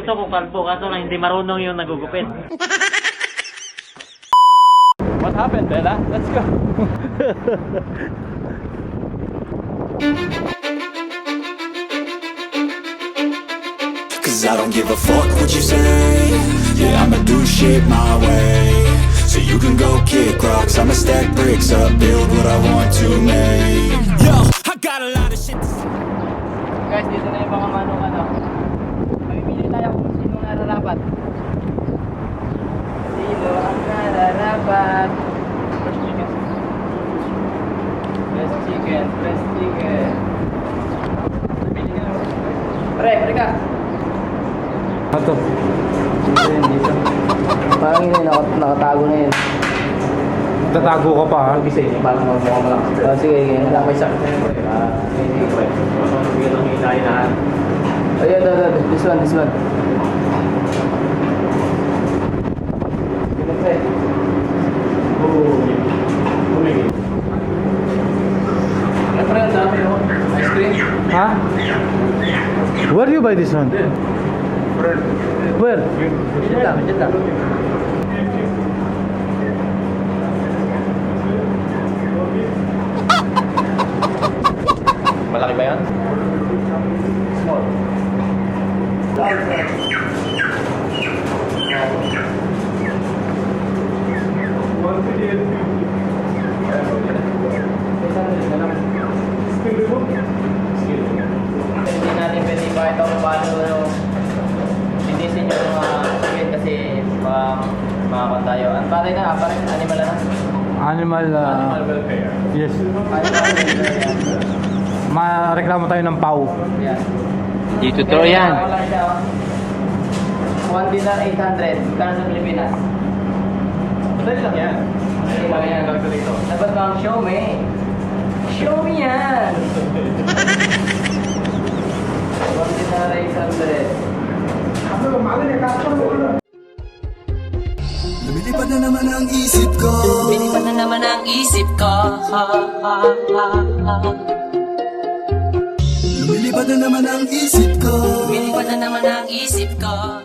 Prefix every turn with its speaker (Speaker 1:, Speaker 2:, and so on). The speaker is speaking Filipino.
Speaker 1: gusto ko kalbo, kaso lang hindi marunong yung nagugupit.
Speaker 2: What happened, Bella? Let's go.
Speaker 3: Cause I don't give a fuck what you say. Yeah, I'ma do shit my way. So you can go kick rocks, I'ma stack bricks up, build what I want to make. Yo, I got a lot of shit to say.
Speaker 2: Guys, dito na yung mga manong ano. Mamimili tayo kung sino nararapat. Sino ang nararapat? Fresh chicken. Fresh chicken, fresh chicken. Pre ka. Ito. Dito. Parang yun, nakatago na yun.
Speaker 4: Tatago ka pa ha?
Speaker 2: Gising, parang mukhang malakas. Sige, yun lang may sakit. Ayun, this one. Ice cream.
Speaker 4: Ha? Where do you buy this one? Where?
Speaker 2: Diyan lang. Malaki ba yan? Small. Hindi natin pwede ipakita kung paano linisin yung mga chicken kasi makakon tayo. Ano pa rin na? Parang animal na?
Speaker 4: Animal
Speaker 2: welfare.
Speaker 4: yes.
Speaker 2: Animal welfare yan.
Speaker 4: Mareklamo tayo ng PAW.
Speaker 2: Yan.
Speaker 1: Dito to yan.
Speaker 2: Wala siya, oh. 1 dinar 800. Kano sa Pilipinas? Madali lang yan. Madali lang yan. Dapat bang show me? Show me yan! 1 dinar 800.
Speaker 3: Lumilipad na naman ang isip ko.
Speaker 5: Lumilipad na naman ang isip ko.
Speaker 3: Lumilipad na naman ang isip ko.
Speaker 5: Lumilipad na naman ang isip ko.